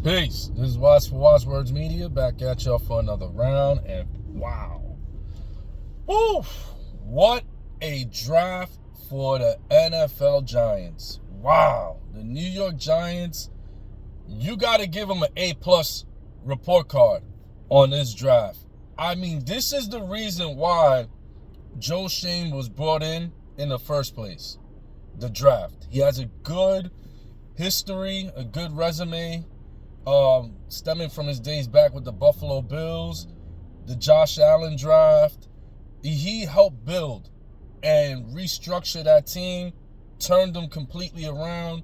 Peace. This is Watch for Watchwords Media back at y'all for another round. And wow. Woo! What a draft for the NFL Giants. Wow. The New York Giants, you got to give them an A+ report card on this draft. I mean, this is the reason why Joe Schoen was brought in the first place. The draft. He has a good history, a good resume. Stemming from his days back with the Buffalo Bills, the Josh Allen draft. He helped build and restructure that team, turned them completely around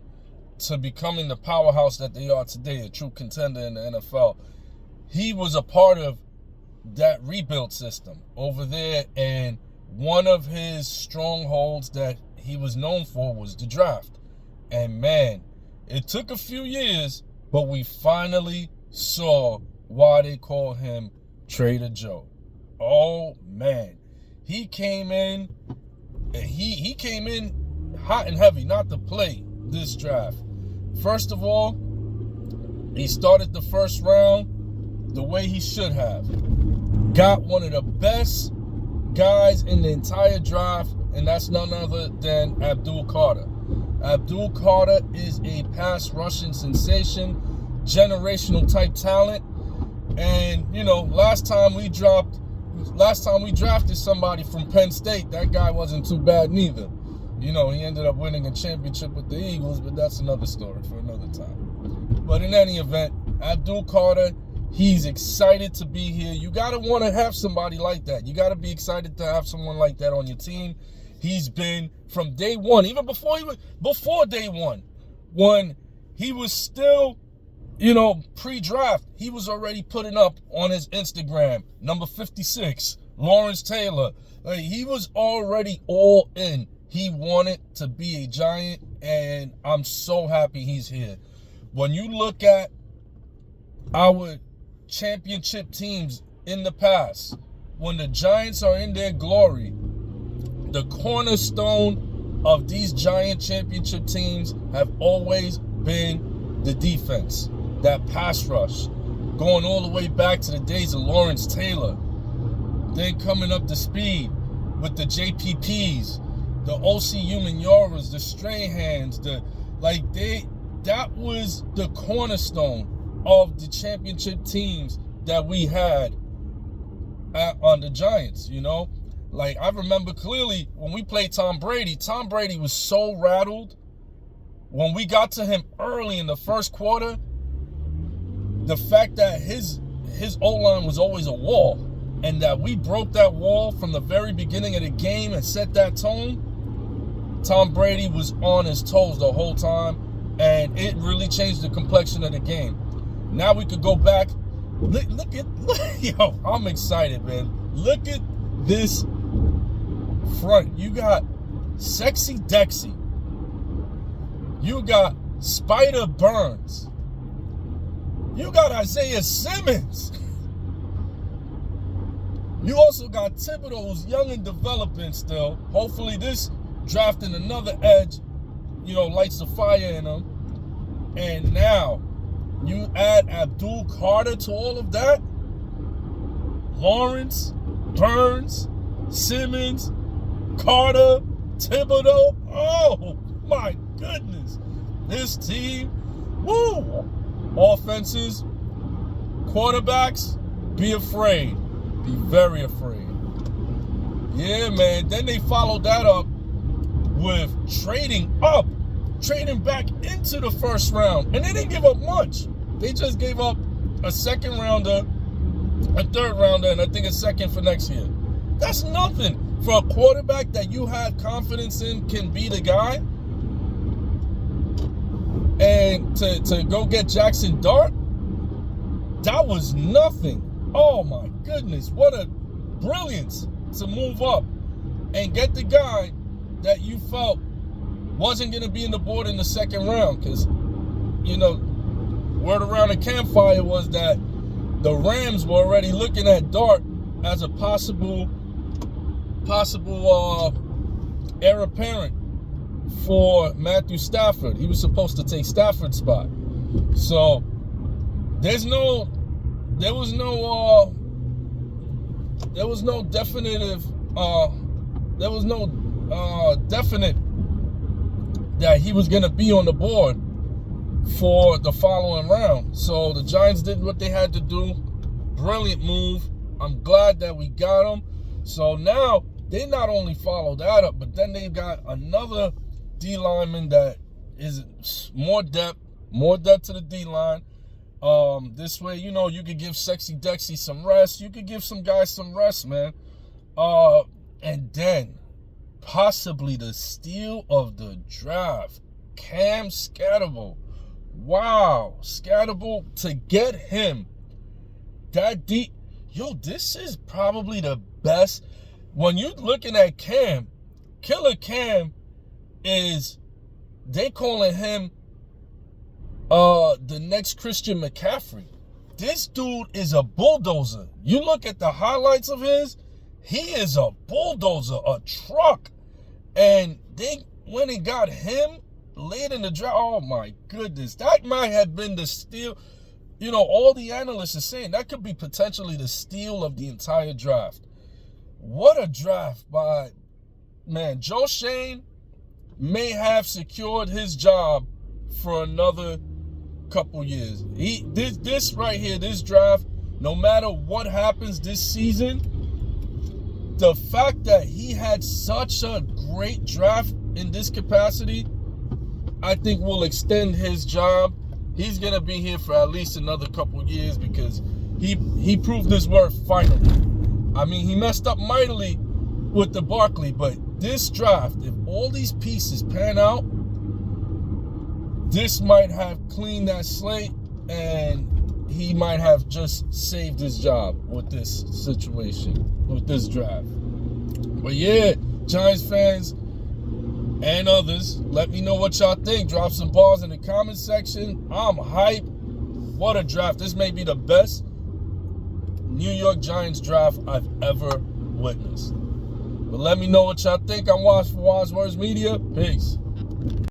to becoming the powerhouse that they are today, a true contender in the NFL. He was a part of that rebuild system over there, and one of his strongholds that he was known for was the draft. And man, it took a few years, but we finally saw why they call him Trader Joe. Oh man, he came in, and he came in hot and heavy, not to play this draft. First of all, he started the first round the way he should have. Got one of the best guys in the entire draft, and that's none other than Abdul Carter. Abdul Carter is a pass rushing sensation, generational type talent. And, you know, last time we drafted somebody from Penn State, that guy wasn't too bad neither. You know, he ended up winning a championship with the Eagles, but that's another story for another time. But in any event, Abdul Carter, he's excited to be here. You got to want to have somebody like that. You got to be excited to have someone like that on your team. He's been from day one, even before day one, when he was still, you know, pre-draft, he was already putting up on his Instagram, number 56, Lawrence Taylor. Like, he was already all in. He wanted to be a Giant, and I'm so happy he's here. When you look at our championship teams in the past, when the Giants are in their glory, the cornerstone of these Giant championship teams have always been the defense, that pass rush, going all the way back to the days of Lawrence Taylor, then coming up to speed with the JPPs, the O.C. Umenyaras, the Strahans, that was the cornerstone of the championship teams that we had on the Giants, you know? Like, I remember clearly when we played Tom Brady was so rattled. When we got to him early in the first quarter, the fact that his O-line was always a wall, and that we broke that wall from the very beginning of the game and set that tone, Tom Brady was on his toes the whole time, and it really changed the complexion of the game. Now we could go back. Look, yo, I'm excited, man. Look at this front. You got Sexy Dexy. You got Spider Burns. You got Isaiah Simmons. You also got Thibodeau, who's young and developing still. Hopefully this drafting another edge, you know, lights the fire in him. And now you add Abdul Carter to all of that. Lawrence, Burns, Simmons, Carter, Thibodeau. Oh my goodness. This team, woo! Offenses, quarterbacks, be afraid. Be very afraid. Yeah, man. Then they followed that up with trading back into the first round. And they didn't give up much. They just gave up a second rounder, a third rounder, and I think a second for next year. That's nothing for a quarterback that you have confidence in can be the guy. And to go get Jackson Dart, that was nothing. Oh my goodness, what a brilliance to move up and get the guy that you felt wasn't going to be in the board in the second round. Because, you know, word around the campfire was that the Rams were already looking at Dart as a possible heir apparent for Matthew Stafford. He was supposed to take Stafford's spot. So there was no definite that he was going to be on the board for the following round. So the Giants did what they had to do. Brilliant move. I'm glad that we got him. So now they not only follow that up, but then they've got another D lineman that is more depth to the D line. This way, you know, you could give Sexy Dexy some rest. You could give some guys some rest, man. And then possibly the steal of the draft, Cam Skattebo. Wow, Skattebo, to get him that deep. Yo, this is probably the best. When you're looking at Cam, Killer Cam is, they calling him the next Christian McCaffrey. This dude is a bulldozer. You look at the highlights of his, he is a bulldozer, a truck. And when they got him late in the draft, oh my goodness, that might have been the steal. You know, all the analysts are saying that could be potentially the steal of the entire draft. What a draft by, man, Joe Schoen may have secured his job for another couple years. This right here, this draft, no matter what happens this season, the fact that he had such a great draft in this capacity, I think will extend his job. He's going to be here for at least another couple years because he proved his worth finally. I mean, he messed up mightily with the Barkley, but this draft, if all these pieces pan out, this might have cleaned that slate and he might have just saved his job with this situation, with this draft. But yeah, Giants fans and others, let me know what y'all think. Drop some bars in the comment section. I'm hyped. What a draft. This may be the best New York Giants draft I've ever witnessed. But let me know what y'all think. I'm Waz for Waz Words Media. Peace.